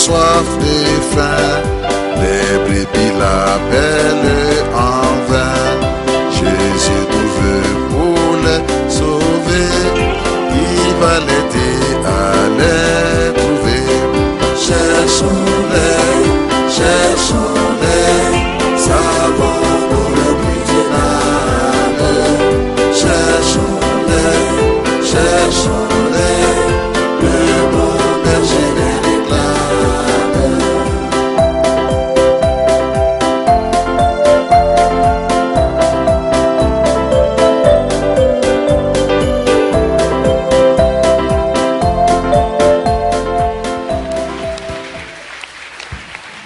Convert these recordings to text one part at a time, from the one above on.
Soif de faim, les brebis l'appellent en vain. Jésus nous veut pour les sauver, il va l'aider à les trouver. Cherchons-les, savons pour le but de l'âme. Cherchons-les, le bon berger les réclame.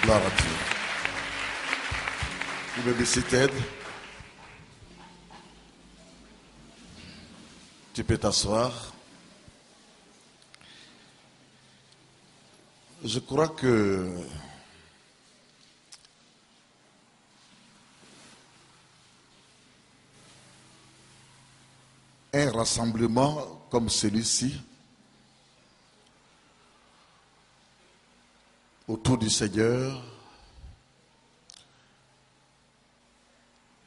Gloire à Dieu. Vous pouvez be seated. Tu peux t'asseoir. Je crois que un rassemblement comme celui-ci autour du Seigneur,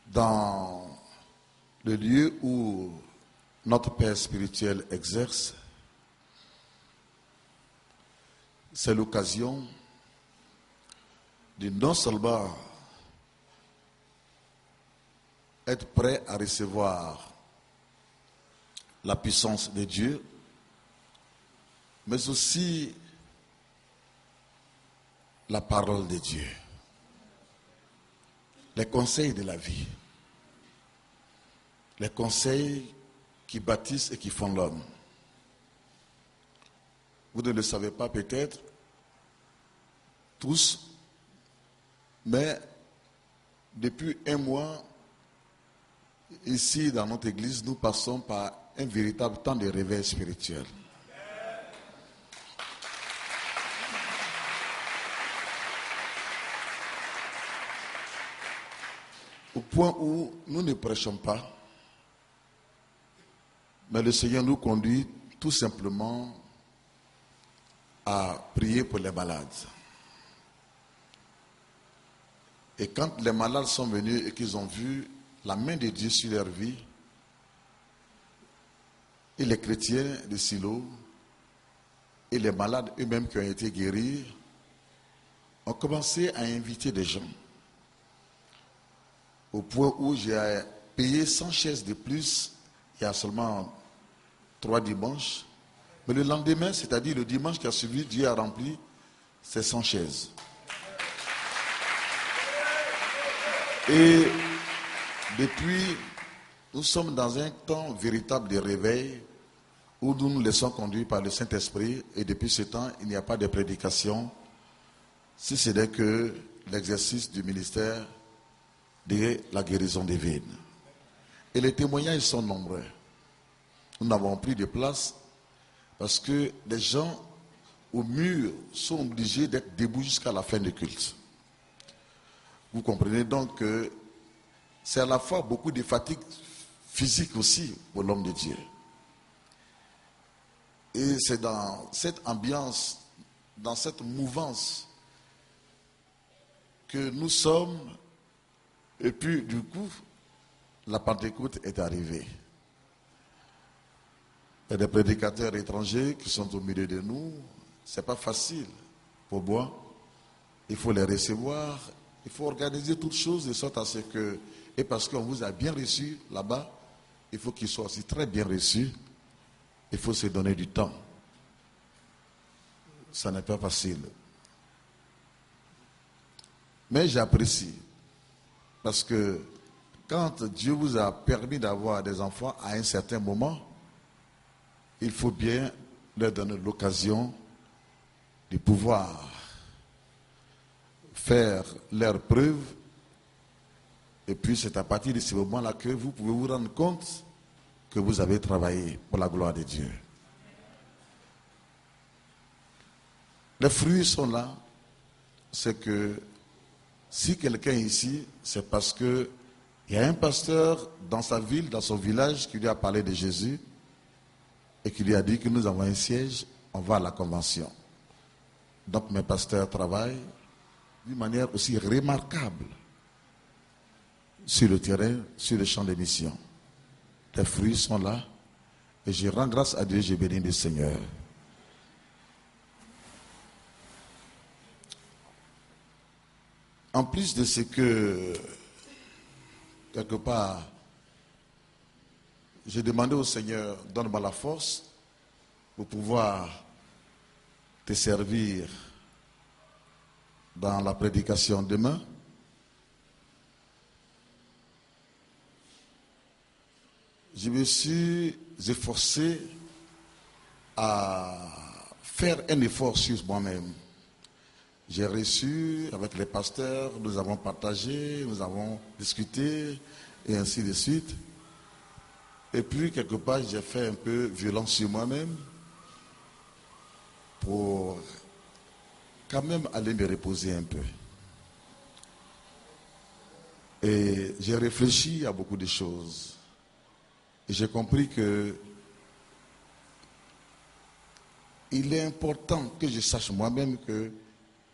dans le lieu où notre Père spirituel exerce, c'est l'occasion de non seulement être prêt à recevoir la puissance de Dieu, mais aussi la parole de Dieu, les conseils de la vie, les conseils qui bâtissent et qui font l'homme. Vous ne le savez pas peut-être, tous, mais depuis un mois, ici dans notre église, nous passons par un véritable temps de réveil spirituel. Au point où nous ne prêchons pas, mais le Seigneur nous conduit tout simplement à prier pour les malades. Et quand les malades sont venus et qu'ils ont vu la main de Dieu sur leur vie, et les chrétiens de Silo, et les malades eux-mêmes qui ont été guéris, ont commencé à inviter des gens. Au point où j'ai payé 100 chaises de plus, il y a seulement 3 dimanches. Mais le lendemain, c'est-à-dire le dimanche qui a suivi, Dieu a rempli ces 100 chaises. Et depuis, nous sommes dans un temps véritable de réveil où nous nous laissons conduire par le Saint-Esprit. Et depuis ce temps, il n'y a pas de prédication, si ce n'est que l'exercice du ministère de la guérison des veines. Et les témoignages sont nombreux. Nous n'avons plus de place parce que les gens au mur sont obligés d'être debout jusqu'à la fin du culte. Vous comprenez donc que c'est à la fois beaucoup de fatigue physique aussi pour l'homme de Dieu. Et c'est dans cette ambiance, dans cette mouvance que nous sommes. Et puis du coup, la Pentecôte est arrivée. Il y a des prédicateurs étrangers qui sont au milieu de nous. Ce n'est pas facile pour moi. Il faut les recevoir. Il faut organiser toutes choses de sorte à ce que, et parce qu'on vous a bien reçu là-bas, il faut qu'ils soient aussi très bien reçus. Il faut se donner du temps. Ça n'est pas facile. Mais j'apprécie. Parce que quand Dieu vous a permis d'avoir des enfants à un certain moment, il faut bien leur donner l'occasion de pouvoir faire leurs preuves. Et puis c'est à partir de ce moment-là que vous pouvez vous rendre compte que vous avez travaillé pour la gloire de Dieu. Les fruits sont là. C'est que si quelqu'un est ici, c'est parce que il y a un pasteur dans sa ville, dans son village, qui lui a parlé de Jésus et qui lui a dit que nous avons un siège, on va à la convention. Donc mes pasteurs travaillent d'une manière aussi remarquable sur le terrain, sur le champ de mission. Les fruits sont là et je rends grâce à Dieu, je bénis le Seigneur. En plus de ce que, quelque part, j'ai demandé au Seigneur, donne-moi la force pour pouvoir te servir dans la prédication demain. Je me suis efforcé à faire un effort sur moi-même. J'ai reçu avec les pasteurs, nous avons partagé, nous avons discuté et ainsi de suite. Et puis quelque part j'ai fait un peu violence sur moi-même pour quand même aller me reposer un peu. Et j'ai réfléchi à beaucoup de choses. Et j'ai compris que il est important que je sache moi-même que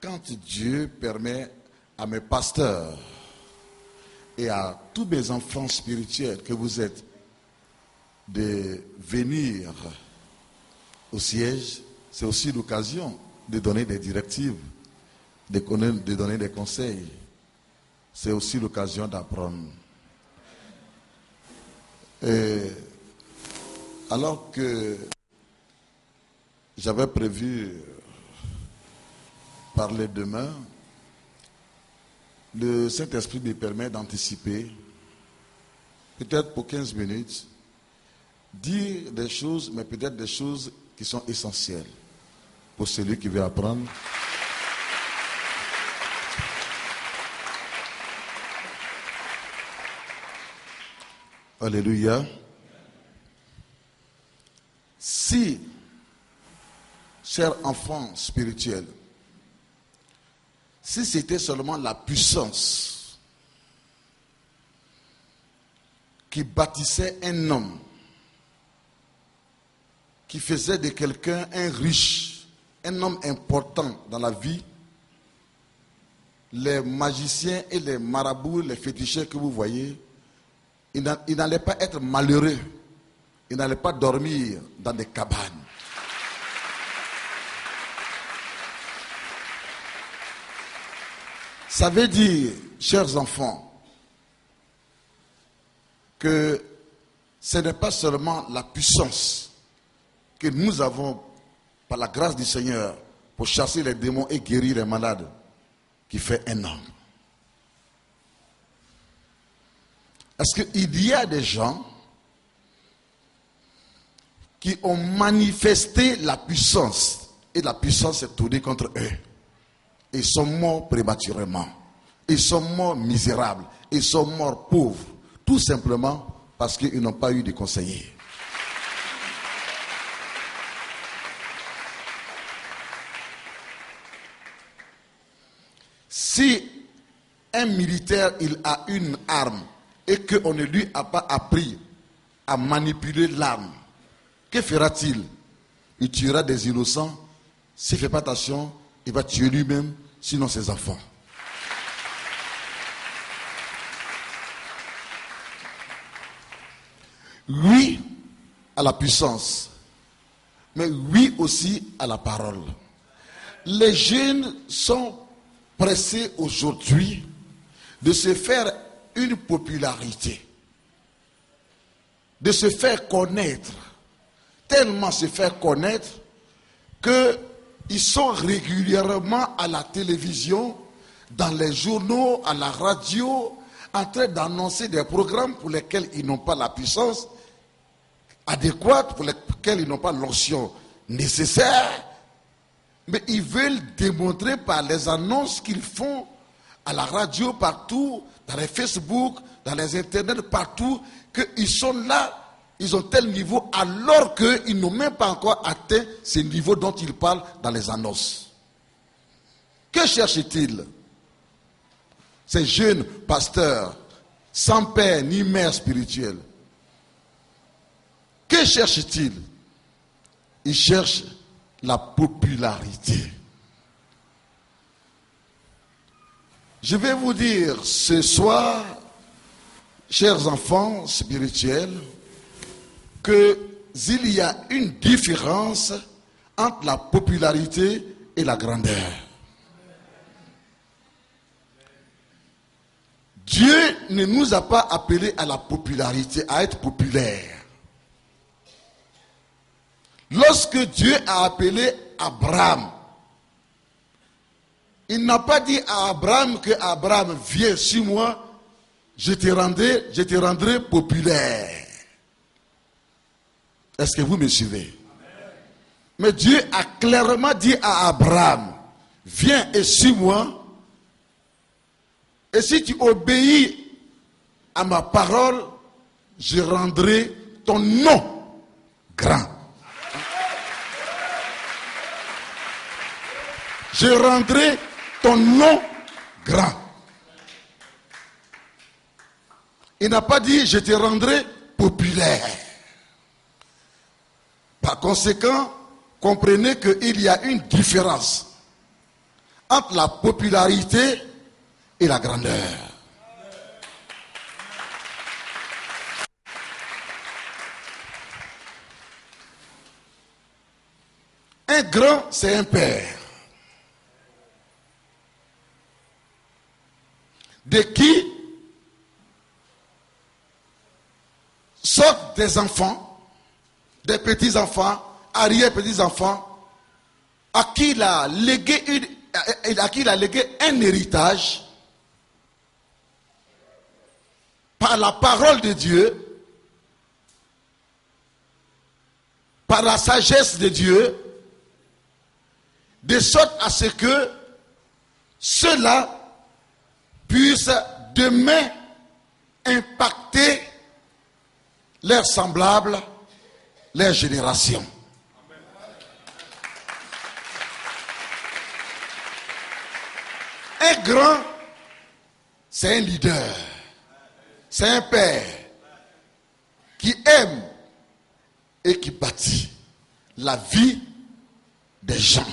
quand Dieu permet à mes pasteurs et à tous mes enfants spirituels que vous êtes de venir au siège, c'est aussi l'occasion de donner des directives, de donner des conseils. C'est aussi l'occasion d'apprendre. Et alors que j'avais prévu parler demain, le Saint-Esprit me permet d'anticiper, peut-être pour 15 minutes, dire des choses, mais peut-être des choses qui sont essentielles pour celui qui veut apprendre. Alléluia. Si, chers enfants spirituels, si c'était seulement la puissance qui bâtissait un homme, qui faisait de quelqu'un un riche, un homme important dans la vie, les magiciens et les marabouts, les féticheurs que vous voyez, ils n'allaient pas être malheureux, ils n'allaient pas dormir dans des cabanes. Ça veut dire, chers enfants, que ce n'est pas seulement la puissance que nous avons par la grâce du Seigneur pour chasser les démons et guérir les malades qui fait un homme. Est-ce qu'il y a des gens qui ont manifesté la puissance et la puissance s'est tournée contre eux? Ils sont morts prématurément. Ils sont morts misérables. Ils sont morts pauvres. Tout simplement parce qu'ils n'ont pas eu de conseillers. Si un militaire il a une arme et qu'on ne lui a pas appris à manipuler l'arme, que fera-t-il? Il tuera des innocents. S'il ne fait pas attention, il va tuer lui-même, sinon ses enfants. Oui à la puissance, mais oui aussi à la parole. Les jeunes sont pressés aujourd'hui de se faire une popularité, de se faire connaître, tellement se faire connaître qu'ils sont régulièrement à la télévision, dans les journaux, à la radio, en train d'annoncer des programmes pour lesquels ils n'ont pas la puissance adéquate, pour lesquels ils n'ont pas l'onction nécessaire, mais ils veulent démontrer par les annonces qu'ils font à la radio, partout, dans les Facebook, dans les internets, partout, qu'ils sont là, ils ont tel niveau, alors qu'ils n'ont même pas encore atteint ce niveau dont ils parlent dans les annonces. Que cherche-t-il? Ces jeunes pasteurs, sans père ni mère spirituelle. Que cherche-t-il? Il cherche la popularité. Je vais vous dire ce soir, chers enfants spirituels, qu'il y a une différence entre la popularité et la grandeur. Dieu ne nous a pas appelés à la popularité, à être populaire. Lorsque Dieu a appelé Abraham, il n'a pas dit à Abraham que Abraham, viens sur moi, je te rendrai populaire. Est-ce que vous me suivez? Mais Dieu a clairement dit à Abraham, viens et suis-moi. Et si tu obéis à ma parole, je rendrai ton nom grand. Je rendrai ton nom grand. Il n'a pas dit je te rendrai populaire. Par conséquent, comprenez qu'il y a une différence entre la popularité et la grandeur. Un grand, c'est un père. De qui sortent des enfants, des petits-enfants, arrière-petits-enfants, à qui il a légué un héritage par la parole de Dieu, par la sagesse de Dieu, de sorte à ce que ceux-là puissent demain impacter leurs semblables, leurs générations. Un grand, c'est un leader, c'est un père qui aime et qui bâtit la vie des gens,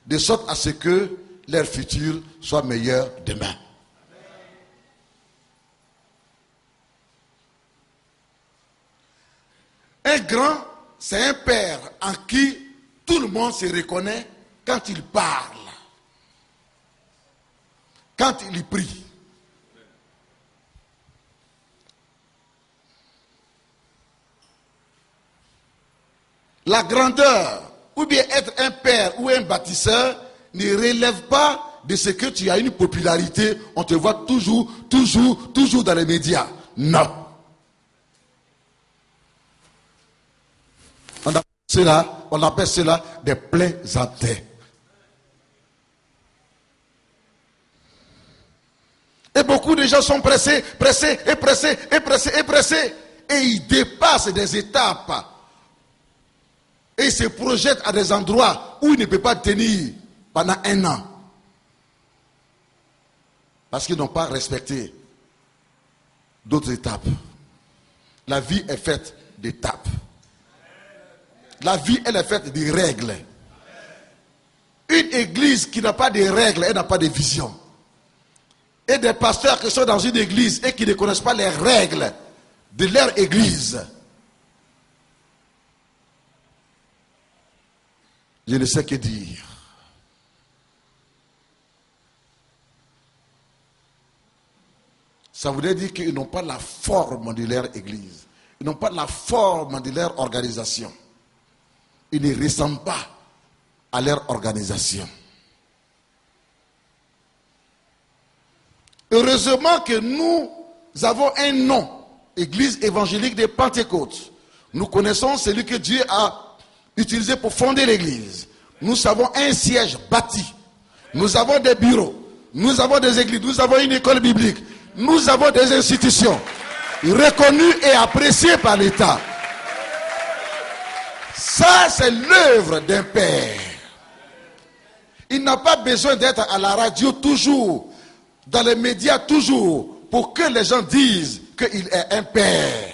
de sorte à ce que leur futur soit meilleur demain. Un grand, c'est un père en qui tout le monde se reconnaît quand il parle, quand il prie. La grandeur, ou bien être un père ou un bâtisseur, ne relève pas de ce que tu as une popularité, on te voit toujours dans les médias. Non. On appelle cela des plaisantins. Et beaucoup de gens sont pressés. Et ils dépassent des étapes. Et ils se projettent à des endroits où ils ne peuvent pas tenir pendant 1 an. Parce qu'ils n'ont pas respecté d'autres étapes. La vie est faite d'étapes. La vie, elle est faite de règles. Une église qui n'a pas de règles, elle n'a pas de vision. Et des pasteurs qui sont dans une église et qui ne connaissent pas les règles de leur église, je ne sais que dire. Ça voudrait dire qu'ils n'ont pas la forme de leur église. Ils n'ont pas la forme de leur organisation. Ils ne ressemblent pas à leur organisation. Heureusement que nous avons un nom, Église évangélique de Pentecôte. Nous connaissons celui que Dieu a utilisé pour fonder l'église. Nous avons un siège bâti. Nous avons des bureaux. Nous avons des églises. Nous avons une école biblique. Nous avons des institutions reconnues et appréciées par l'État. Ça, c'est l'œuvre d'un père. Il n'a pas besoin d'être à la radio toujours, dans les médias toujours, pour que les gens disent qu'il est un père.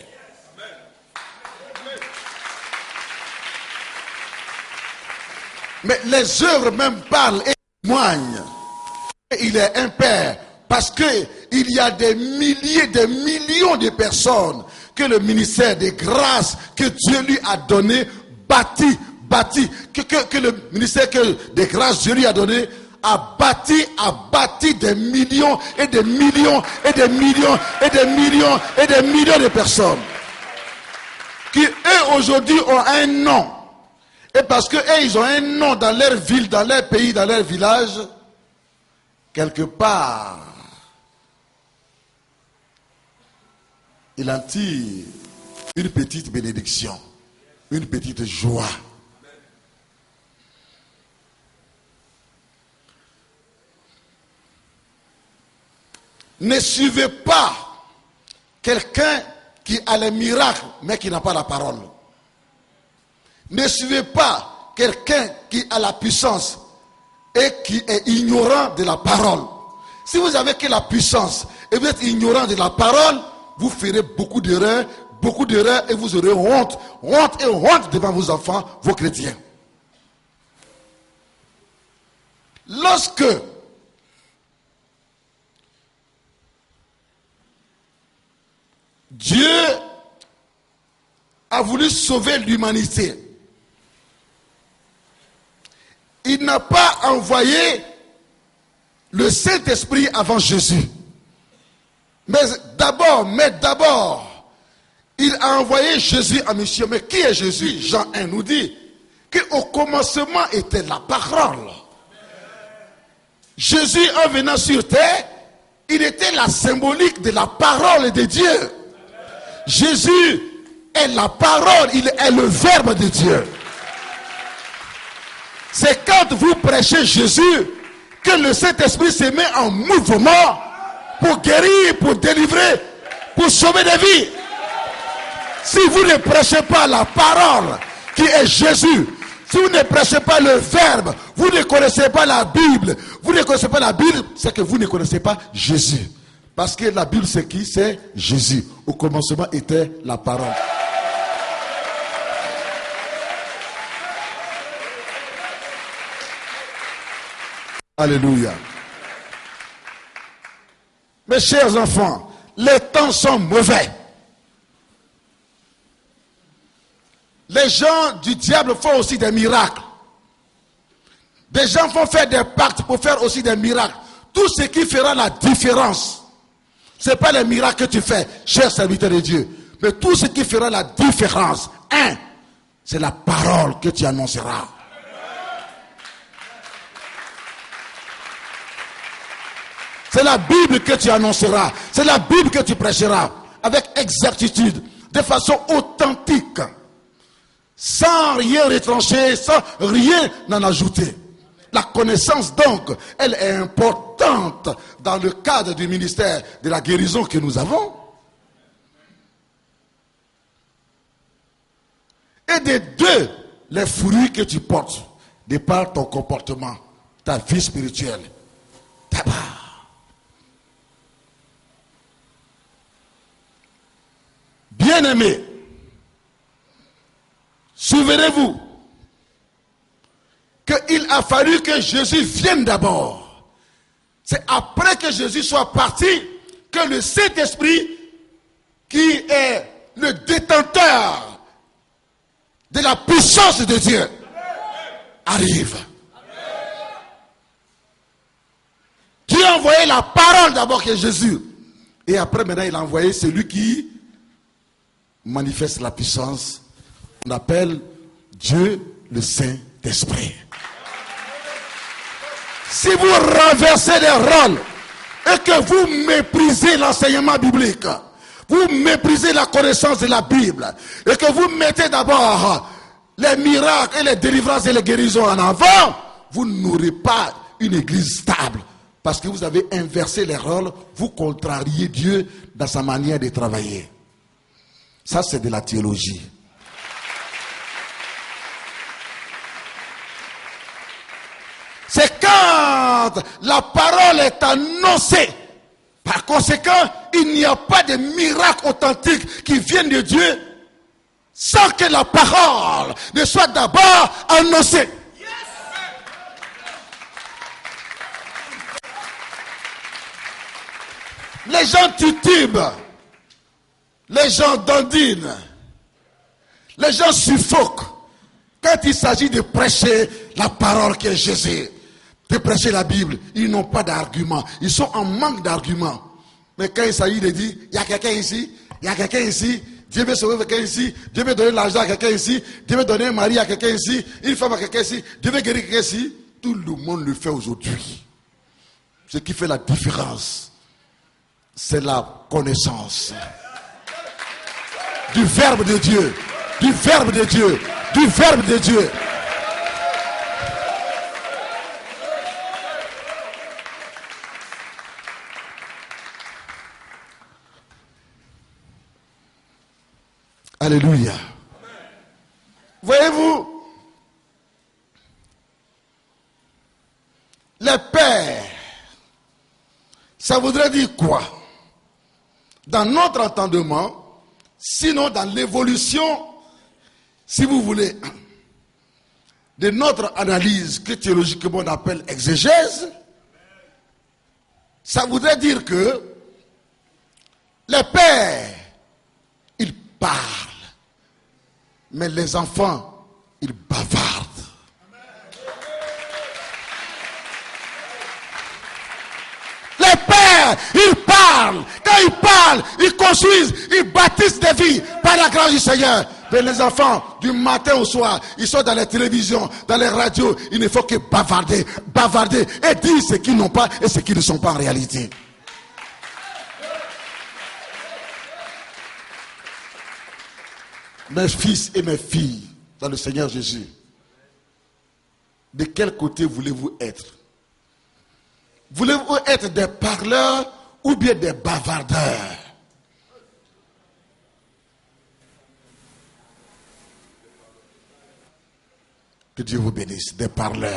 Mais les œuvres même parlent et témoignent. Il est un père. Parce qu'il y a des milliers, des millions de personnes que le ministère des grâces que Dieu lui a donné, bâti, que le ministère des grâces Dieu lui a donné, a bâti des millions et des millions et des millions et des millions et des millions de personnes qui eux aujourd'hui ont un nom. Et parce que eux ils ont un nom dans leur ville, dans leur pays, dans leur village, quelque part il en tire une petite bénédiction, une petite joie. Ne suivez pas quelqu'un qui a les miracles, mais qui n'a pas la parole. Ne suivez pas quelqu'un qui a la puissance et qui est ignorant de la parole. Si vous avez que la puissance et vous êtes ignorant de la parole, vous ferez beaucoup d'erreurs et vous aurez honte devant vos enfants, vos chrétiens. Lorsque Dieu a voulu sauver l'humanité, il n'a pas envoyé le Saint-Esprit avant Jésus. Mais d'abord, il a envoyé Jésus en mission. Mais qui est Jésus? Jean 1 nous dit qu'au commencement était la parole. Jésus, en venant sur terre, il était la symbolique de la parole de Dieu. Jésus est la parole, il est le verbe de Dieu. C'est quand vous prêchez Jésus que le Saint-Esprit se met en mouvement pour guérir, pour délivrer, pour sauver des vies. Si vous ne prêchez pas la parole qui est Jésus, si vous ne prêchez pas le verbe, vous ne connaissez pas la Bible, c'est que vous ne connaissez pas Jésus. Parce que la Bible c'est qui? C'est Jésus. Au commencement était la parole. Alléluia. Mes chers enfants, les temps sont mauvais. Les gens du diable font aussi des miracles. Des gens vont faire des pactes pour faire aussi des miracles. Tout ce qui fera la différence, ce n'est pas les miracles que tu fais, cher serviteur de Dieu, mais tout ce qui fera la différence, c'est la parole que tu annonceras. C'est la Bible que tu annonceras. C'est la Bible que tu prêcheras avec exactitude, de façon authentique, sans rien retrancher, sans rien en ajouter. La connaissance donc, elle est importante dans le cadre du ministère de la guérison que nous avons. Et des deux, les fruits que tu portes, de par ton comportement, ta vie spirituelle, tabac. Bien-aimés, souvenez-vous qu'il a fallu que Jésus vienne d'abord. C'est après que Jésus soit parti que le Saint-Esprit, qui est le détenteur de la puissance de Dieu, arrive. Dieu a envoyé la parole d'abord que Jésus. Et après maintenant il a envoyé celui qui manifeste la puissance. On appelle Dieu le Saint-Esprit. Si vous renversez les rôles et que vous méprisez l'enseignement biblique, vous méprisez la connaissance de la Bible et que vous mettez d'abord les miracles et les délivrances et les guérisons en avant, vous n'aurez pas une église stable parce que vous avez inversé les rôles, vous contrariez Dieu dans sa manière de travailler. Ça, c'est de la théologie. C'est quand la parole est annoncée. Par conséquent, il n'y a pas de miracle authentique qui vienne de Dieu sans que la parole ne soit d'abord annoncée. Les gens titubent, les gens dandinent, les gens suffoquent quand il s'agit de prêcher la parole qui est Jésus, de prêcher la Bible. Ils n'ont pas d'arguments, ils sont en manque d'arguments. Mais quand il s'agit de dire, il y a quelqu'un ici, il y a quelqu'un ici, Dieu veut sauver quelqu'un ici, Dieu veut donner l'argent à quelqu'un ici, Dieu veut donner un mari à quelqu'un ici, une femme à quelqu'un ici, Dieu veut guérir quelqu'un ici, tout le monde le fait aujourd'hui. Ce qui fait la différence, c'est la connaissance du Verbe de Dieu, du Verbe de Dieu, du Verbe de Dieu. Alléluia. Voyez-vous, les pères, ça voudrait dire quoi? Dans notre entendement, sinon dans l'évolution, si vous voulez, de notre analyse que théologiquement on appelle exégèse, ça voudrait dire que les pères, ils parlent, mais les enfants, ils bavardent. Les pères, ils parlent. Quand ils parlent, ils construisent, ils bâtissent des vies par la grâce du Seigneur. Mais les enfants, du matin au soir, ils sont dans les télévisions, dans les radios. Il ne faut que bavarder, bavarder et dire ce qu'ils n'ont pas et ce qu'ils ne sont pas en réalité. Mes fils et mes filles, dans le Seigneur Jésus, de quel côté voulez-vous être? Voulez-vous être des parleurs ou bien des bavardeurs? Que Dieu vous bénisse, des parleurs.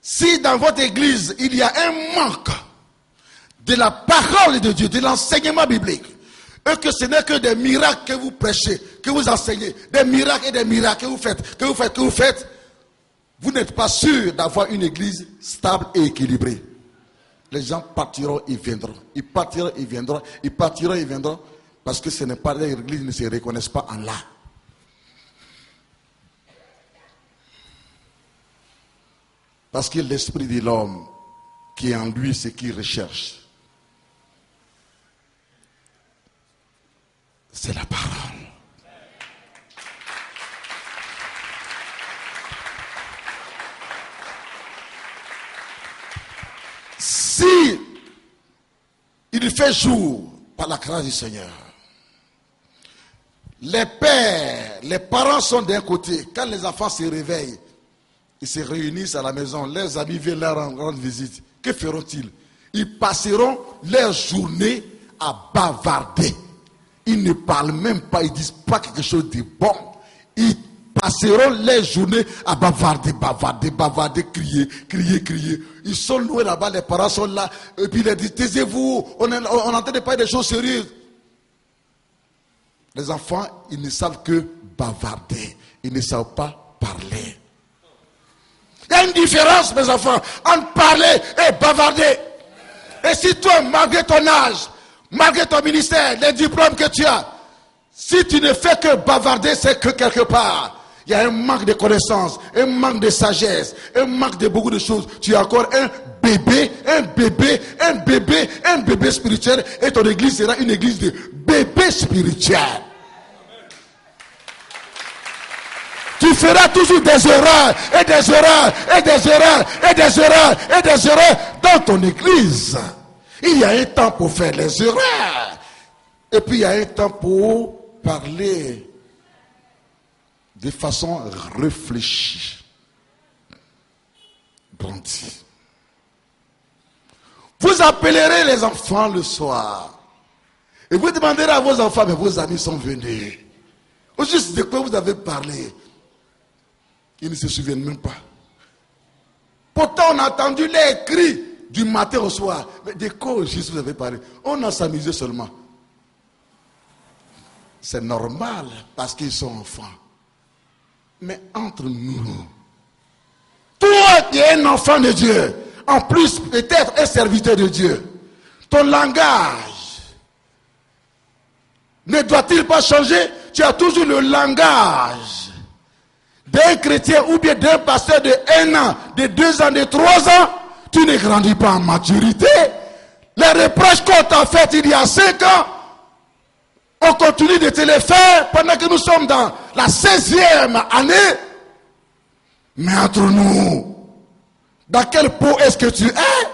Si dans votre église, il y a un manque de la parole de Dieu, de l'enseignement biblique, et que ce n'est que des miracles que vous prêchez, que vous enseignez, des miracles et des miracles que vous faites, vous n'êtes pas sûr d'avoir une église stable et équilibrée. Les gens partiront et viendront. Ils partiront et viendront. Ils partiront et viendront. Parce que ce n'est pas les églises ne se reconnaissent pas en là. Parce que l'esprit de l'homme qui est en lui, ce qu'il recherche, c'est la parole. Si il fait jour par la grâce du Seigneur, les pères, les parents sont d'un côté. Quand les enfants se réveillent, ils se réunissent à la maison, leurs amis viennent leur rendre visite. Que feront-ils? Ils passeront leur journée à bavarder. Ils ne parlent même pas, ils ne disent pas quelque chose de bon. Ils passeront leur journée à bavarder, bavarder, bavarder, crier, crier, crier. Ils sont loués là-bas, les parents sont là, et puis ils leur disent, taisez-vous, on entend de parler des choses sérieuses. Les enfants, ils ne savent que bavarder, ils ne savent pas parler. Il y a une différence, mes enfants, entre parler et bavarder. Et si toi, malgré ton âge, malgré ton ministère, les diplômes que tu as, si tu ne fais que bavarder, c'est que quelque part, il y a un manque de connaissances, un manque de sagesse, un manque de beaucoup de choses. Tu as encore un bébé spirituel, et ton église sera une église de bébé spirituel. Tu feras toujours des erreurs, et des erreurs, et des erreurs, et des erreurs, et des erreurs dans ton église. Il y a un temps pour faire les erreurs. Et puis il y a un temps pour parler de façon réfléchie, grandie. Vous appellerez les enfants le soir. Et vous demanderez à vos enfants, mais vos amis sont venus. Au juste de quoi vous avez parlé. Ils ne se souviennent même pas. Pourtant, on a entendu les cris du matin au soir. Mais de quoi au juste vous avez parlé? On a s'amusé seulement. C'est normal parce qu'ils sont enfants. Mais entre nous, toi qui es un enfant de Dieu, en plus peut-être un serviteur de Dieu, ton langage ne doit-il pas changer? Tu as toujours le langage d'un chrétien ou bien d'un pasteur de 1 an, de 2 ans, de 3 ans. Tu ne grandis pas en maturité. Les reproches qu'on t'a fait il y a 5 ans, on continue de te les faire pendant que nous sommes dans la 16e année. Mais entre nous, dans quelle peau est-ce que tu es?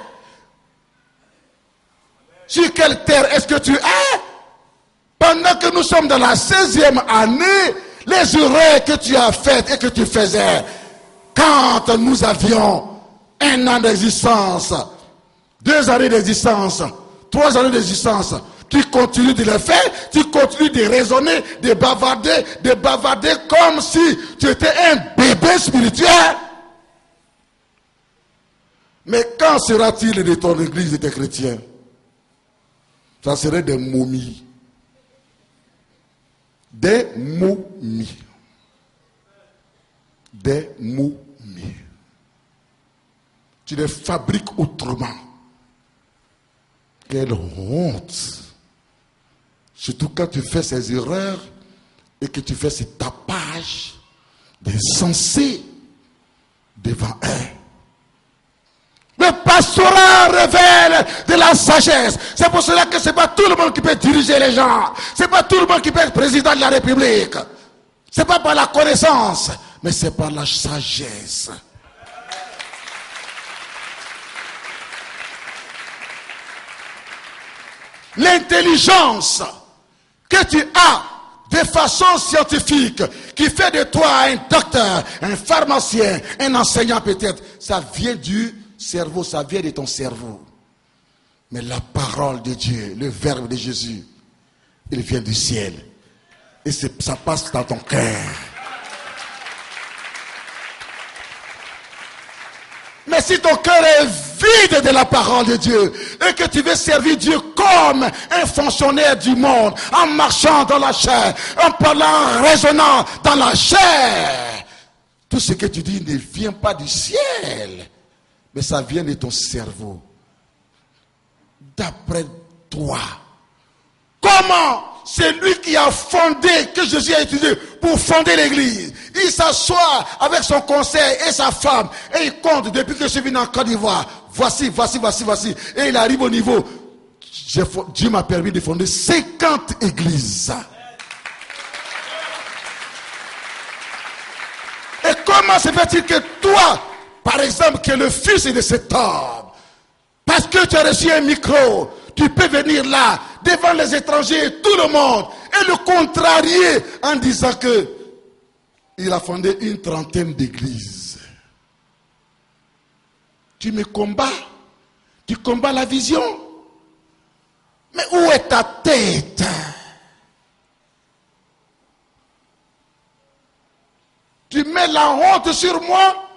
Sur quelle terre est-ce que tu es? Pendant que nous sommes dans la 16e année, les erreurs que tu as faites et que tu faisais, quand nous avions 1 an d'existence, 2 années d'existence, 3 années d'existence, tu continues de le faire, tu continues de raisonner, de bavarder comme si tu étais un bébé spirituel. Mais quand sera-t-il de ton église et des chrétiens? Ça serait des momies. Des momies. Des momies. Tu les fabriques autrement. Quelle honte! Surtout quand tu fais ces erreurs et que tu fais ce tapage des sensés devant eux. Le pastorat révèle de la sagesse. C'est pour cela que ce n'est pas tout le monde qui peut diriger les gens. Ce n'est pas tout le monde qui peut être président de la République. Ce n'est pas par la connaissance, mais c'est par la sagesse. L'intelligence que tu as de façon scientifique, qui fait de toi un docteur, un pharmacien, un enseignant peut-être, ça vient du cerveau, ça vient de ton cerveau. Mais la parole de Dieu, le verbe de Jésus, il vient du ciel. Et ça passe dans ton cœur. Mais si ton cœur est vide de la parole de Dieu et que tu veux servir Dieu comme un fonctionnaire du monde, en marchant dans la chair, en parlant, en raisonnant dans la chair, tout ce que tu dis ne vient pas du ciel, mais ça vient de ton cerveau. D'après toi, comment c'est lui qui a fondé, que Jésus a utilisé pour fonder l'église, il s'assoit avec son conseil et sa femme et il compte depuis que je suis venu en Côte d'Ivoire, voici, et il arrive au niveau, Dieu m'a permis de fonder 50 églises. Et comment se fait-il que toi, par exemple, qui es le fils de cet homme, parce que tu as reçu un micro, tu peux venir là, devant les étrangers et tout le monde, et le contrarier en disant que il a fondé une 30aine d'églises. Tu me combats, tu combats la vision. Mais où est ta tête? Tu mets la honte sur moi,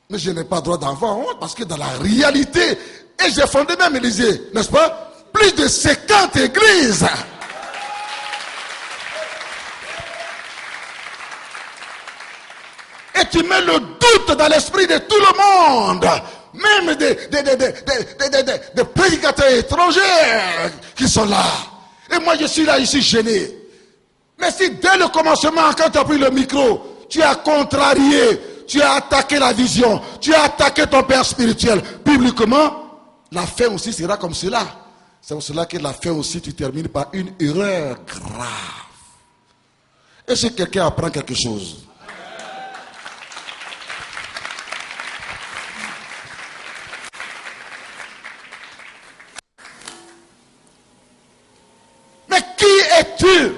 mais je n'ai pas droit d'avoir honte parce que dans la réalité, et j'ai fondé même l'Élysée, n'est-ce pas? Plus de 50 églises. Et tu mets le doute dans l'esprit de tout le monde. Même des prédicateurs étrangers qui sont là. Et moi je suis là ici gêné. Mais si dès le commencement, quand tu as pris le micro, tu as contrarié, tu as attaqué la vision, tu as attaqué ton père spirituel publiquement, la fin aussi sera comme cela. C'est pour cela que la fin aussi, tu termines par une erreur grave. Est-ce que quelqu'un apprend quelque chose? Mais qui es-tu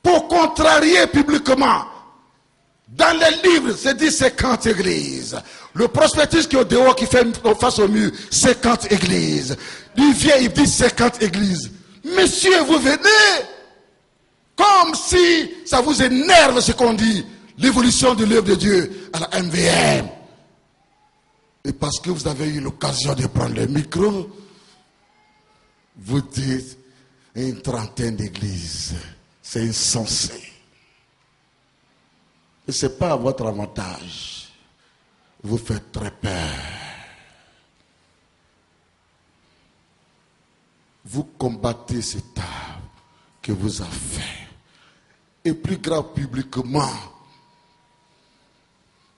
pour contrarier publiquement Dans les livres, c'est dit 50 églises. Le prospectus qui est au dehors, qui fait face au mur, 50 églises. Il vient, il dit 50 églises. Monsieur, vous venez comme si ça vous énerve ce qu'on dit. L'évolution de l'œuvre de Dieu à la MVM. Et parce que vous avez eu l'occasion de prendre le micro, vous dites une trentaine d'églises. C'est insensé. Et ce n'est pas à votre avantage. Vous faites très peur. Vous combattez cet âme que vous a fait. Et plus grave publiquement,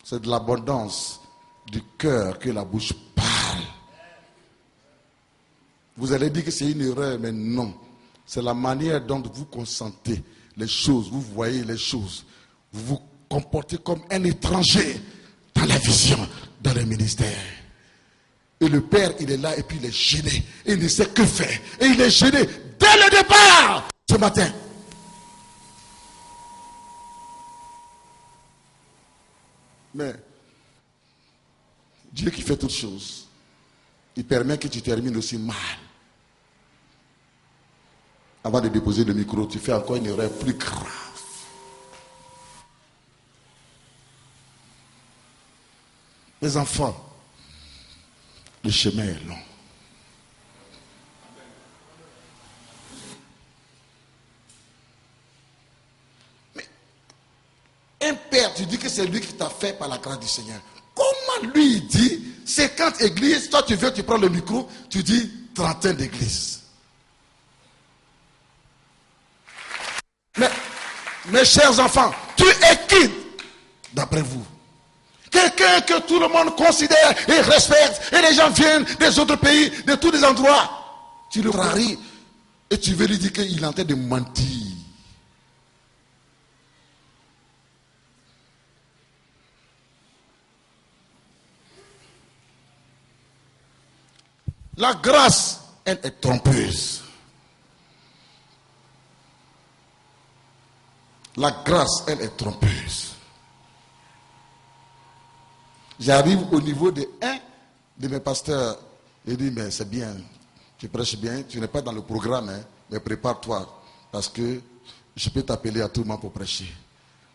c'est de l'abondance du cœur que la bouche parle. Vous allez dire que c'est une erreur, mais non. C'est la manière dont vous consentez les choses, vous voyez les choses. Vous vous comportez comme un étranger dans la vision, dans le ministère. Et le Père, il est là et puis il est gêné. Et il ne sait que faire. Et il est gêné dès le départ ce matin. Mais Dieu qui fait toutes choses, il permet que tu termines aussi mal. Avant de déposer le micro, tu fais encore une erreur plus grave. Les enfants, le chemin est long. Mais un père, tu dis que c'est lui qui t'a fait par la grâce du Seigneur. Comment lui il dit 50 églises, toi tu veux, tu prends le micro, tu dis trentaine d'églises. Mais, mes chers enfants, tu es qui d'après vous? Quelqu'un que tout le monde considère et respecte, et les gens viennent des autres pays, de tous les endroits. Tu le raris et tu veux lui dire qu'il est en train de mentir. La grâce, elle est trompeuse. La grâce, elle est trompeuse. J'arrive au niveau de un de mes pasteurs. Il dit, mais c'est bien, tu prêches bien, tu n'es pas dans le programme, hein, mais prépare-toi, parce que je peux t'appeler à tout moment pour prêcher.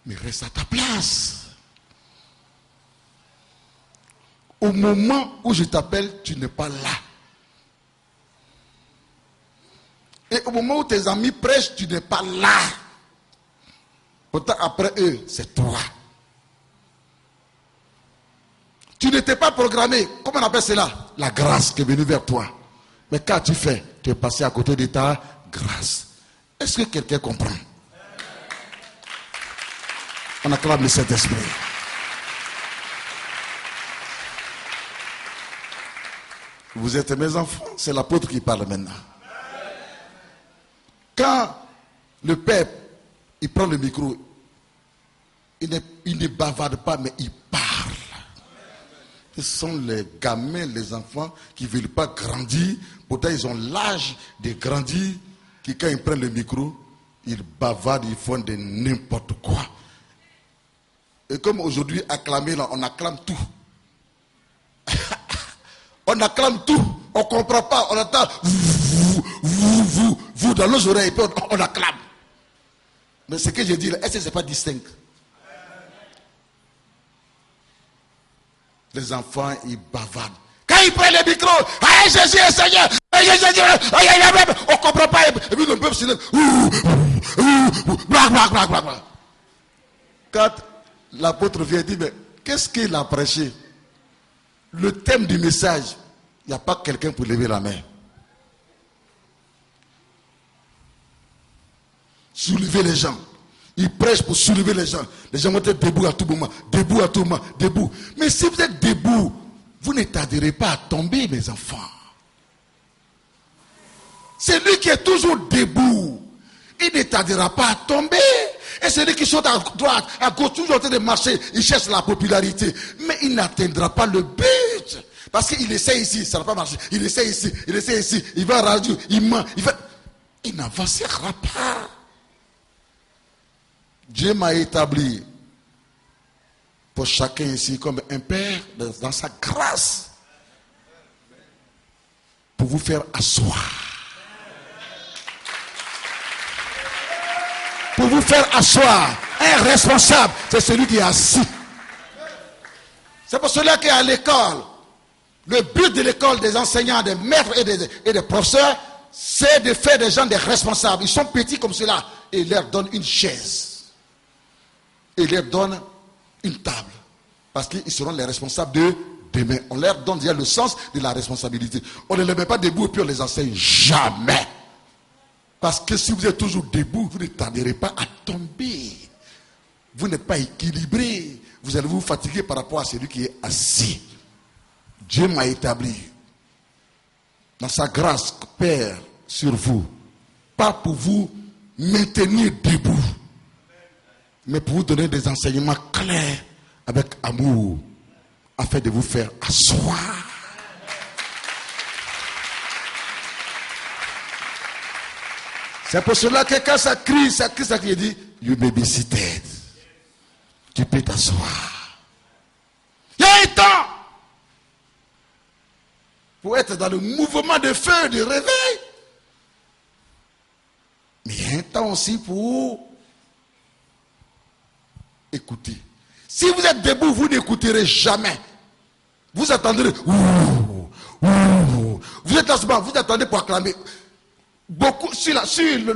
Mais reste à ta place. Au moment où je t'appelle, tu n'es pas là. Et au moment où tes amis prêchent, tu n'es pas là. Pourtant, après eux, c'est toi. Tu n'étais pas programmé. Comment on appelle cela? La grâce qui est venue vers toi. Mais qu'as-tu fait? Tu es passé à côté de ta grâce. Est-ce que quelqu'un comprend? On acclame le Saint-Esprit. Vous êtes mes enfants. C'est l'apôtre qui parle maintenant. Quand le Père, il prend le micro, il ne bavarde pas, mais il parle. Ce sont les gamins, les enfants qui ne veulent pas grandir. Pourtant, ils ont l'âge de grandir. Qui, quand ils prennent le micro, ils bavardent, ils font de n'importe quoi. Et comme aujourd'hui, acclamer, là, on acclame tout. On acclame tout. On ne comprend pas. On entend vous dans nos oreilles. Et puis on acclame. Mais ce que je dis là, est-ce que ce n'est pas distinct? Les enfants, ils bavardent. Quand ils prennent le micro, aïe Jésus est Seigneur, aïe Jésus, on ne comprend pas. Et puis le peuple se lève. Quand l'apôtre vient dire, mais qu'est-ce qu'il a prêché? Le thème du message, il n'y a pas quelqu'un pour lever la main. Soulever les gens. Il prêche pour soulever les gens. Les gens vont être debout à tout moment. Debout à tout moment. Debout. Mais si vous êtes debout, vous ne tarderez pas à tomber, mes enfants. C'est lui qui est toujours debout. Il ne tardera pas à tomber. Et celui qui saute à droite, à gauche, toujours en train de marcher, il cherche la popularité. Mais il n'atteindra pas le but. Parce qu'il essaie ici, ça n'a pas marché. Il essaie ici, il va à radio, il ment, il n'avancera pas. Dieu m'a établi pour chacun ici comme un père dans sa grâce pour vous faire asseoir. Pour vous faire asseoir. Un responsable, c'est celui qui est assis. C'est pour cela qu'à l'école, le but de l'école des enseignants, des maîtres et des professeurs, c'est de faire des gens des responsables. Ils sont petits comme cela. Et ils leur donnent une chaise. Et ils leur donnent une table. Parce qu'ils seront les responsables de demain. On leur donne déjà le sens de la responsabilité. On ne les met pas debout et puis on les enseigne jamais. Parce que si vous êtes toujours debout, vous ne tarderez pas à tomber. Vous n'êtes pas équilibré. Vous allez vous fatiguer par rapport à celui qui est assis. Dieu m'a établi dans sa grâce, Père, sur vous. Pas pour vous maintenir debout, mais pour vous donner des enseignements clairs avec amour, afin de vous faire asseoir. C'est pour cela que quand ça crie, il dit, you may be seated. Tu peux t'asseoir. Il y a un temps pour être dans le mouvement de feu, de réveil. Mais il y a un temps aussi pour écouter. Si vous êtes debout, vous n'écouterez jamais. Vous attendrez. Vous êtes assis, vous attendez pour acclamer. Beaucoup,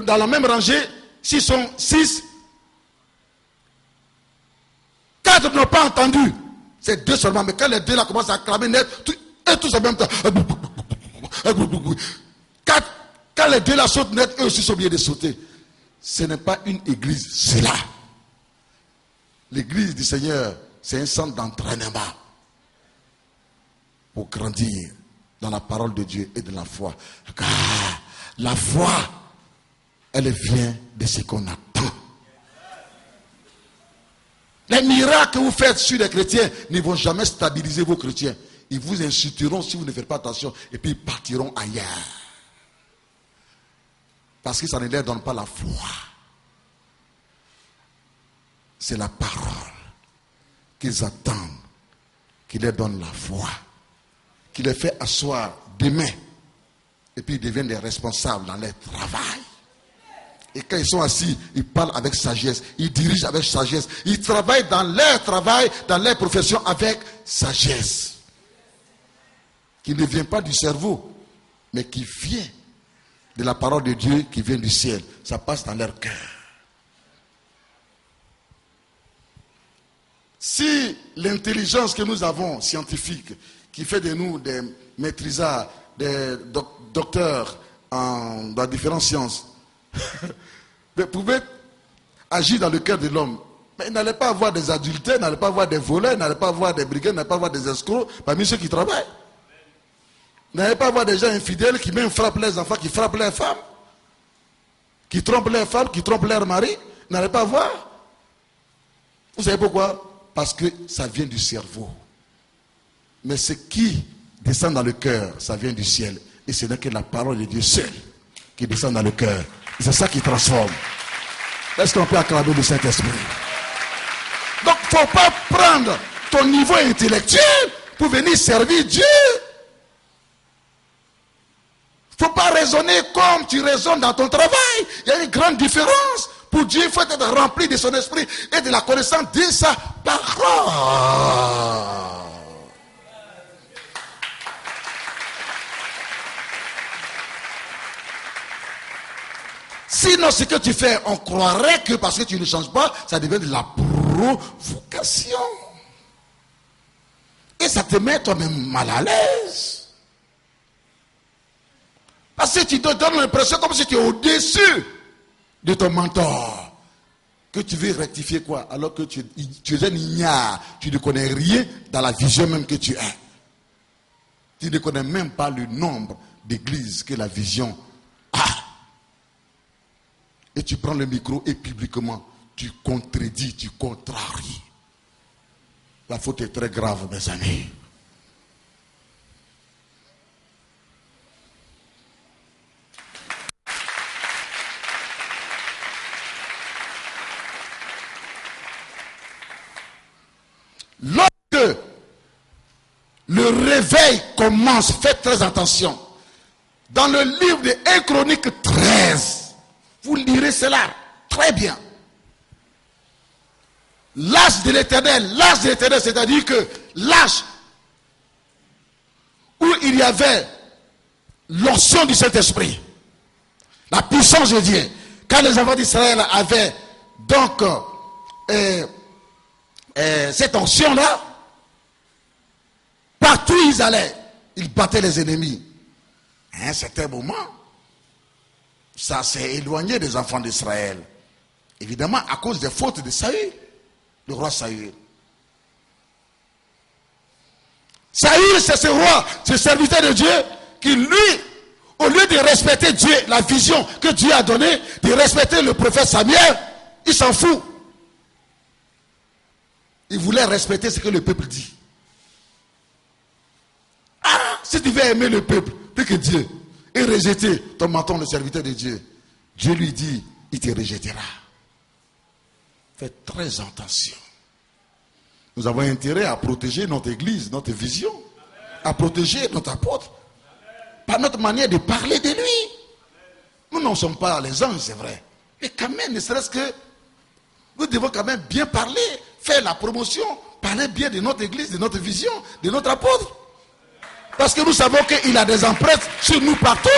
dans la même rangée, s'ils sont 6, 4 n'ont pas entendu. C'est 2 seulement. Mais quand les 2 là commencent à acclamer net, et tous en même temps. 4, quand les 2 là sautent net, eux aussi sont obligés de sauter. Ce n'est pas une église, c'est là. L'église du Seigneur, c'est un centre d'entraînement pour grandir dans la parole de Dieu et de la foi. Car la foi, elle vient de ce qu'on attend. Les miracles que vous faites sur les chrétiens ne vont jamais stabiliser vos chrétiens. Ils vous insulteront si vous ne faites pas attention et puis ils partiront ailleurs. Parce que ça ne leur donne pas la foi. C'est la parole qu'ils attendent, qui leur donne la foi, qui les fait asseoir demain. Et puis ils deviennent des responsables dans leur travail. Et quand ils sont assis, ils parlent avec sagesse, ils dirigent avec sagesse, ils travaillent dans leur travail, dans leur profession avec sagesse. Qui ne vient pas du cerveau, mais qui vient de la parole de Dieu qui vient du ciel. Ça passe dans leur cœur. Si l'intelligence que nous avons, scientifique, qui fait de nous des maîtrisards, des docteurs dans différentes sciences, pouvait agir dans le cœur de l'homme, mais il n'allait pas avoir des adultères, il n'allait pas avoir des voleurs, il n'allait pas avoir des brigands, il n'allait pas avoir des escrocs parmi ceux qui travaillent. Il n'allait pas avoir des gens infidèles qui même frappent les enfants, qui frappent les femmes, qui trompent les femmes, qui trompent leurs maris. Il n'allait pas avoir. Vous savez pourquoi? Parce que ça vient du cerveau. Mais ce qui descend dans le cœur, ça vient du ciel. Et ce n'est que la parole de Dieu seule qui descend dans le cœur. C'est ça qui transforme. Est-ce qu'on peut acclamer le Saint-Esprit? Donc, il ne faut pas prendre ton niveau intellectuel pour venir servir Dieu. Il ne faut pas raisonner comme tu raisonnes dans ton travail. Il y a une grande différence. Pour Dieu, il faut être rempli de son esprit et de la connaissance de sa parole. Sinon, ce que tu fais, on croirait que parce que tu ne changes pas, ça devient de la provocation. Et ça te met toi-même mal à l'aise. Parce que tu te donnes l'impression comme si tu es au-dessus de ton mentor. Que tu veux rectifier quoi? Alors que tu es un ignare. Tu ne connais rien dans la vision même que tu as. Tu ne connais même pas le nombre d'églises que la vision a. Et tu prends le micro et publiquement, tu contredis, tu contraries. La faute est très grave, mes amis. réveil commence, faites très attention. Dans le livre de 1 Chronique 13, vous lirez cela très bien. L'âge de l'éternel, c'est-à-dire que l'âge où il y avait l'onction du Saint-Esprit, la puissance de Dieu, quand les enfants d'Israël avaient donc cette onction-là, partout où ils allaient, ils battaient les ennemis. À un certain moment, ça s'est éloigné des enfants d'Israël. Évidemment, à cause des fautes de Saül, le roi Saül. Saül, c'est ce roi, ce serviteur de Dieu, qui lui, au lieu de respecter Dieu, la vision que Dieu a donnée, de respecter le prophète Samuel, il s'en fout. Il voulait respecter ce que le peuple dit. Ah, si tu veux aimer le peuple, plus que Dieu, et rejeter ton menton, le serviteur de Dieu, Dieu lui dit, il te rejettera. Faites très attention. Nous avons intérêt à protéger notre église, notre vision, à protéger notre apôtre, par notre manière de parler de lui. Nous n'en sommes pas les anges, c'est vrai. Mais quand même, ne serait-ce que, nous devons quand même bien parler, faire la promotion, parler bien de notre église, de notre vision, de notre apôtre. Parce que nous savons qu'il a des empreintes sur nous partout.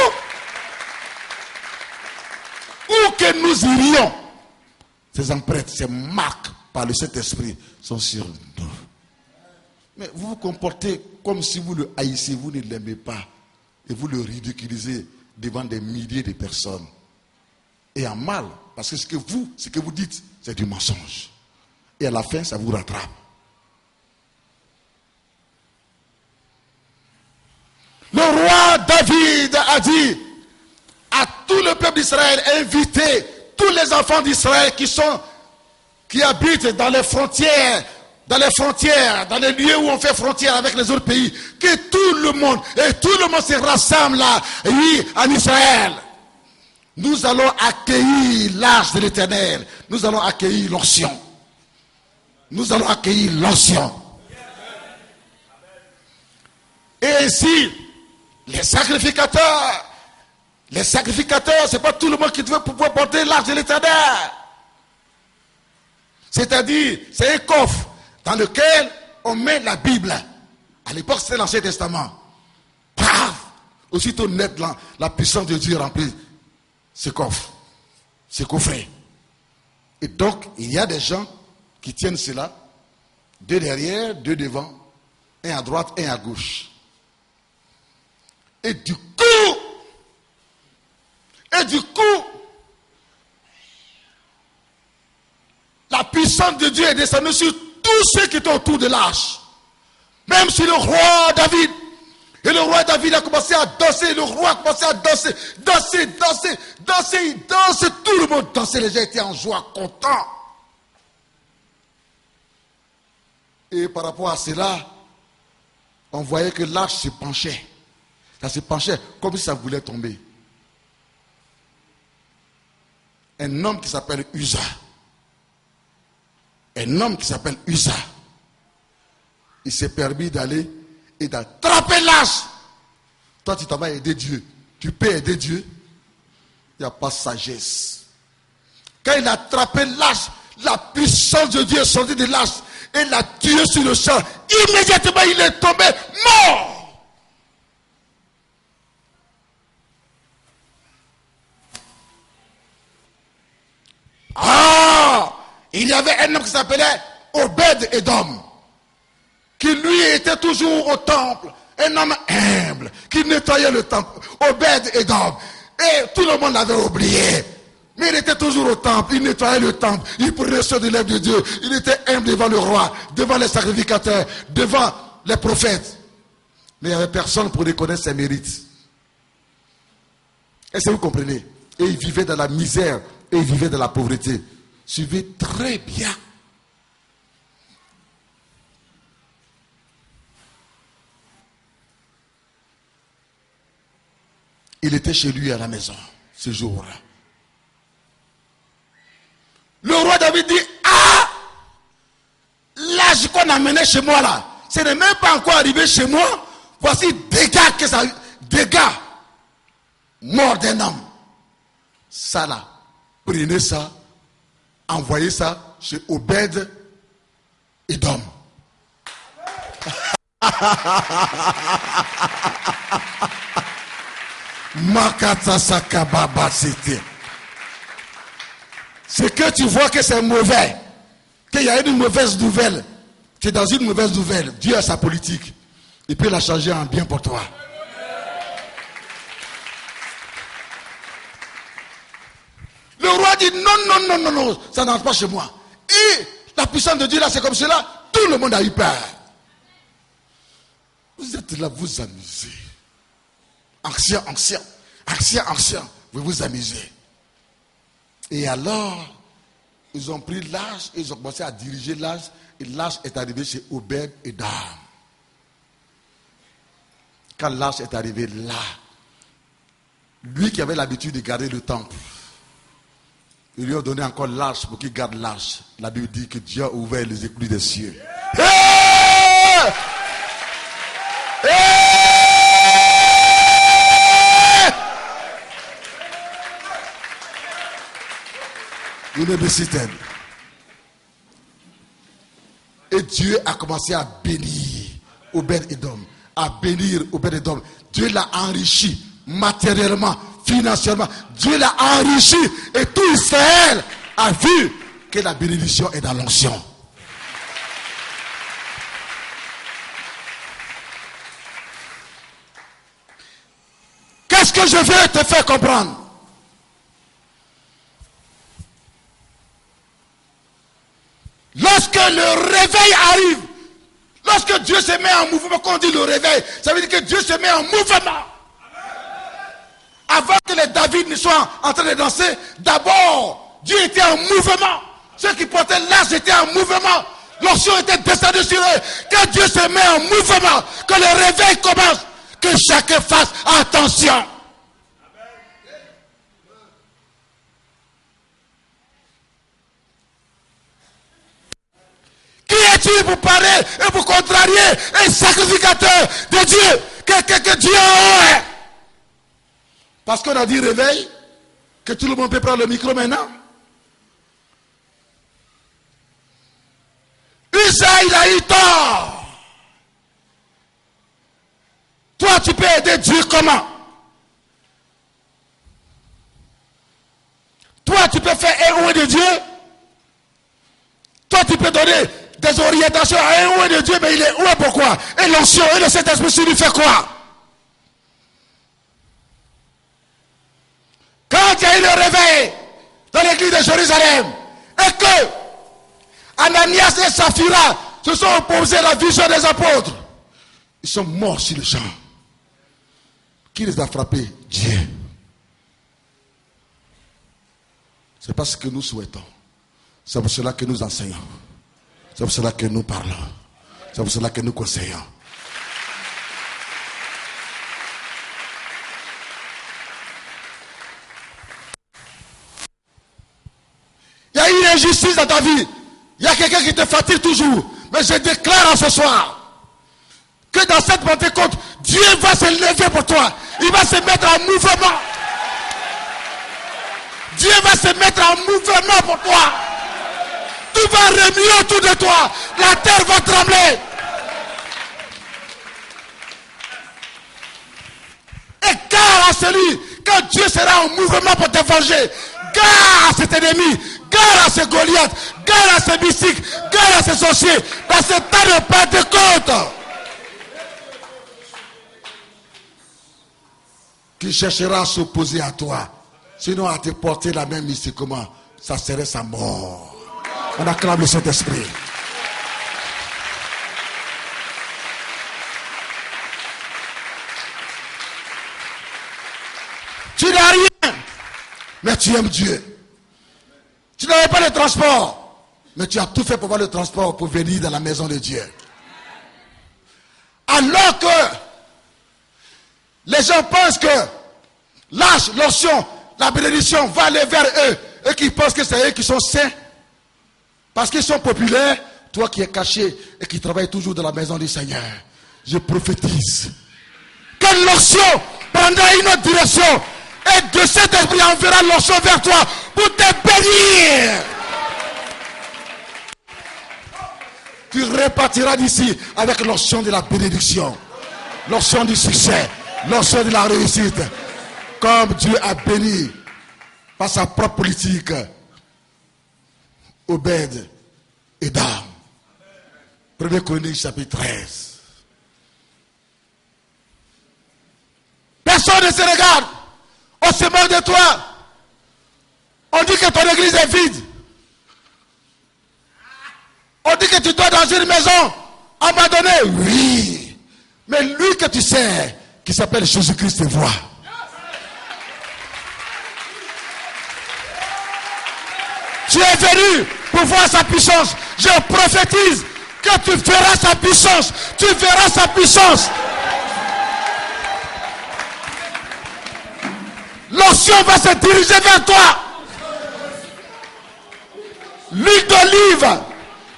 Où que nous irions, ces empreintes, ces marques par le Saint-Esprit sont sur nous. Mais vous vous comportez comme si vous le haïssez, vous ne l'aimez pas. Et vous le ridiculisez devant des milliers de personnes. Et en mal, parce que ce que vous dites, c'est du mensonge. Et à la fin, ça vous rattrape. Le roi David a dit à tout le peuple d'Israël, invitez tous les enfants d'Israël qui habitent dans les frontières, dans les lieux où on fait frontière avec les autres pays, que tout le monde se rassemble là, oui, en Israël. Nous allons accueillir l'arche de l'Éternel. Nous allons accueillir l'onction. Nous allons accueillir l'onction. Et ainsi, les sacrificateurs, c'est pas tout le monde qui veut pouvoir porter l'arche de l'Éternel. C'est-à-dire, c'est un coffre dans lequel on met la Bible. À l'époque, c'était l'Ancien Testament. Paf! Aussitôt net, la puissance de Dieu remplit ce coffre, ce coffret. Et donc, il y a des gens qui tiennent cela, deux derrière, deux devant, un à droite, un à gauche. Et du coup, la puissance de Dieu est descendue sur tous ceux qui étaient autour de l'arche. Même sur le roi David. Et le roi David a commencé à danser. Le roi a commencé à danser. Il danse. Tout le monde dansait. Les gens étaient en joie, contents. Et par rapport à cela, on voyait que l'arche se penchait. Ça se penchait comme si ça voulait tomber. Un homme qui s'appelle Uza. Il s'est permis d'aller et d'attraper l'arche. Toi, tu t'en vas aider Dieu. Tu peux aider Dieu. Il n'y a pas de sagesse. Quand il a attrapé l'arche, la puissance de Dieu est sortie de l'arche et l'a tué sur le champ. Immédiatement, il est tombé mort. Il y avait un homme qui s'appelait Obed-Edom, qui lui était toujours au temple, un homme humble, qui nettoyait le temple, Obed-Edom, et tout le monde l'avait oublié, mais il était toujours au temple, il nettoyait le temple, il prenait ceux de l'œuvre de Dieu, il était humble devant le roi, devant les sacrificateurs, devant les prophètes, mais il n'y avait personne pour reconnaître ses mérites. Est-ce que vous comprenez? Et il vivait dans la misère, et il vivait dans la pauvreté. Suivez très bien. Il était chez lui à la maison, ce jour-là. Le roi David dit, l'âge qu'on a mené chez moi là, ce n'est même pas encore arrivé chez moi. Voici dégâts que ça, dégâts, mort d'un homme. Ça là, prenez ça, envoyez ça chez Obed Edom. Makata Sakababa, c'était. C'est que tu vois que c'est mauvais, qu'il y a une mauvaise nouvelle. Tu es dans une mauvaise nouvelle. Dieu a sa politique. Il peut la changer en bien pour toi. Le roi dit non, ça n'entre pas chez moi. Et la puissance de Dieu là, c'est comme cela. Tout le monde a eu peur. Vous êtes là, vous amusez. Ancien. Vous vous amusez. Et alors, ils ont pris l'âge, ils ont commencé à diriger l'âge. Et l'âge est arrivé chez Obed Edom. Quand l'âge est arrivé là, lui qui avait l'habitude de garder le temple, ils lui ont donné encore l'âge pour qu'il garde l'âge. La Bible dit que Dieu a ouvert les écluses des cieux. Hey! Hey! Vous ne me citez. Et Dieu a commencé à bénir Obed Edom. À bénir Obed Edom. Dieu l'a enrichi matériellement, financièrement. Dieu l'a enrichi. Et tout Israël a vu que la bénédiction est dans l'onction. Qu'est-ce que je veux te faire comprendre? Lorsque le réveil arrive, lorsque Dieu se met en mouvement, quand on dit le réveil, ça veut dire que Dieu se met en mouvement. Avant que les David ne soient en train de danser, d'abord, Dieu était en mouvement. Ceux qui portaient l'âge étaient en mouvement. L'onction était descendue sur eux. Quand Dieu se met en mouvement, que le réveil commence, que chacun fasse attention. Qui es-tu pour parler et pour contrarier un sacrificateur de Dieu que Dieu a? Parce qu'on a dit réveil, que tout le monde peut prendre le micro maintenant. Usaï, il a eu tort. Toi, tu peux aider Dieu comment? Toi, tu peux faire un ouïe de Dieu. Toi, tu peux donner des orientations à un ouïe de Dieu, mais il est où et pourquoi? Et l'onction et le Saint-Esprit lui fait quoi? Quand il y a eu le réveil dans l'église de Jérusalem, et que Ananias et Saphira se sont opposés à la vision des apôtres, ils sont morts sur le champ. Qui les a frappés? Dieu. C'est pas ce que nous souhaitons. C'est pour cela que nous enseignons. C'est pour cela que nous parlons. C'est pour cela que nous conseillons. Il y a une injustice dans ta vie. Il y a quelqu'un qui te fatigue toujours. Mais je déclare en ce soir que dans cette Pentecôte, Dieu va se lever pour toi. Il va se mettre en mouvement. Dieu va se mettre en mouvement pour toi. Tout va remuer autour de toi. La terre va trembler. Et gare à celui, quand Dieu sera en mouvement pour te venger, gare à cet ennemi, gare à ce Goliath, gare à ce mystique, gare à ce sorcier, dans ce temps de Pentecôte. Qui cherchera à s'opposer à toi, sinon à te porter la main mystiquement, ça serait sa mort. On acclame le Saint-Esprit. Tu n'as rien, mais tu aimes Dieu. Tu n'avais pas de transport, mais tu as tout fait pour avoir le transport pour venir dans la maison de Dieu. Alors que les gens pensent que l'âge, l'onction, la bénédiction va aller vers eux et qui pensent que c'est eux qui sont saints parce qu'ils sont populaires, toi qui es caché et qui travailles toujours dans la maison du Seigneur, je prophétise que l'onction prendra une autre direction. Et de cet esprit enverra l'onction vers toi pour te bénir. Tu repartiras d'ici avec l'onction de la bénédiction, l'onction du succès, l'onction de la réussite. Comme Dieu a béni par sa propre politique Obed et Dame. 1er Chronique chapitre 13. Personne ne se regarde. On se moque de toi. On dit que ton église est vide. On dit que tu dois dans une maison abandonnée. Oui. Mais lui que tu sais, qui s'appelle Jésus-Christ, te voit. Tu es venu pour voir sa puissance. Je prophétise que tu verras sa puissance. Tu verras sa puissance. L'onction va se diriger vers toi. L'huile d'olive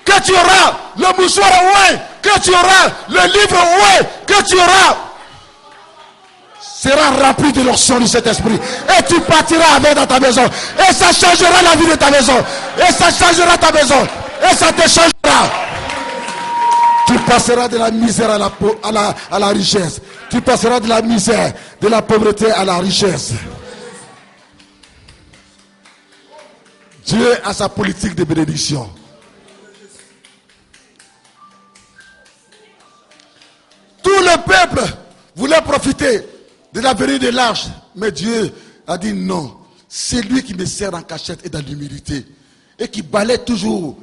que tu auras, le mouchoir oué que tu auras, le livre oué que tu auras, sera rempli de l'onction de cet esprit. Et tu partiras avec dans ta maison. Et ça changera la vie de ta maison. Et ça changera ta maison. Et ça te changera. Tu passeras de la misère à la richesse. Tu passeras de la misère, de la pauvreté à la richesse. Dieu a sa politique de bénédiction. Tout le peuple voulait profiter de la venue de l'arche. Mais Dieu a dit non. C'est lui qui me sert en cachette et dans l'humilité. Et qui balaie toujours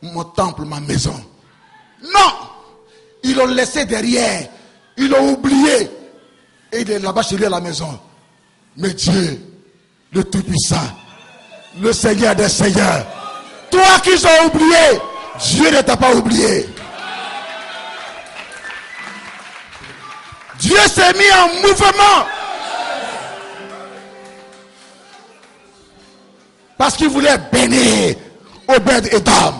mon temple, ma maison. Non! Ils l'ont laissé derrière. Ils l'ont oublié. Et il est là-bas chez lui à la maison. Mais Dieu, le Tout-Puissant, le Seigneur des Seigneurs, toi qui ont oublié, Dieu ne t'a pas oublié. Dieu s'est mis en mouvement. Parce qu'il voulait bénir Obed et Dame.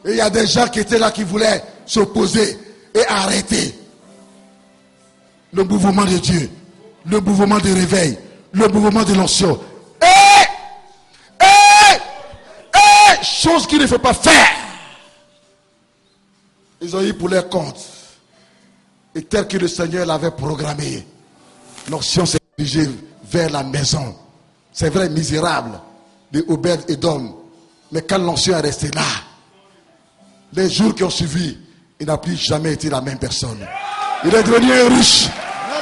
Et il y a des gens qui étaient là qui voulaient s'opposer et arrêter le mouvement de Dieu, le mouvement de réveil, le mouvement de l'onction. Chose qu'il ne faut pas faire. Ils ont eu pour leur compte. Et tel que le Seigneur l'avait programmé, l'onction s'est dirigée vers la maison. C'est vrai, misérable de Obed et d'Om. Mais quand l'onction est restée là, les jours qui ont suivi, il n'a plus jamais été la même personne. Il est devenu un riche.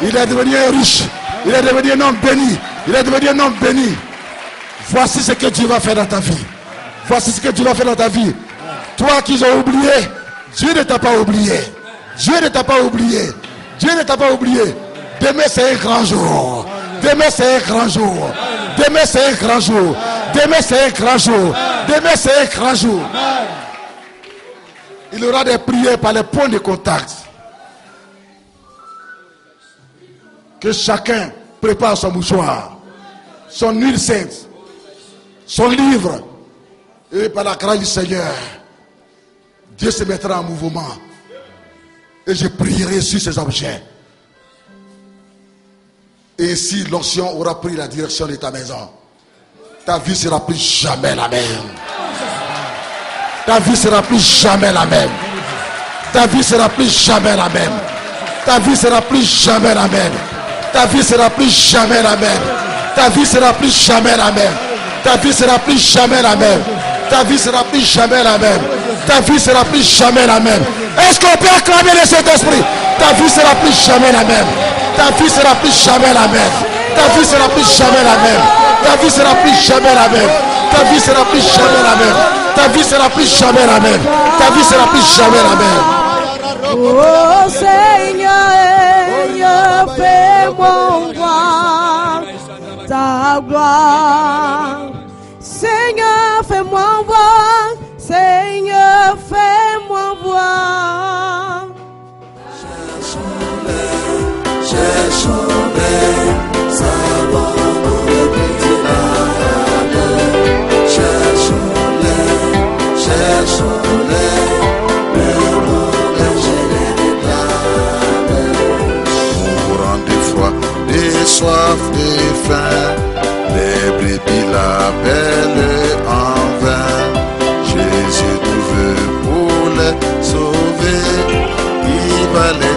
Il est devenu un riche. Il est devenu un homme béni. Il est devenu un homme béni. Voici ce que Dieu va faire dans ta vie. Voici ce que Dieu va faire dans ta vie. Toi qui ont oublié, Dieu ne t'a pas oublié. Dieu ne t'a pas oublié. Dieu ne t'a pas oublié. Demain c'est un grand jour. Demain c'est un grand jour. Demain c'est un grand jour. Demain c'est un grand jour. Demain c'est un grand jour. Il y aura des prières par les points de contact. Que chacun prépare son mouchoir, son huile sainte, son livre. Et par la grâce du Seigneur, Dieu se mettra en mouvement. Et je prierai sur ces objets. Et ainsi l'onction aura pris la direction de ta maison. Ta vie sera plus jamais la même. Ta vie sera plus jamais la même. Ta vie sera plus jamais la même. Ta vie sera plus jamais la même. Ta vie sera plus jamais la même. Ta vie sera plus jamais la même. Ta vie sera plus jamais la même. Ta vie sera plus jamais la même. Ta vie sera plus jamais la même. Est-ce qu'on peut acclamer le Saint-Esprit? Ta vie sera plus jamais la même. Ta vie sera plus jamais la même. Ta vie sera plus jamais la même. Ta vie sera plus jamais la même. Ta vie sera plus jamais la même. Ta vie sera plus jamais la même. Ta vie sera plus jamais la même. Oh Seigneur, fais-moi voir ta gloire. Seigneur, fais-moi voir. Seigneur, fais-moi voir. Cherchons-les, savons pour le pétilade. Cherchons-les, le nom berger les réclame. faim, les brebis l'appellent en vain. Jésus tout veut pour les sauver, il va les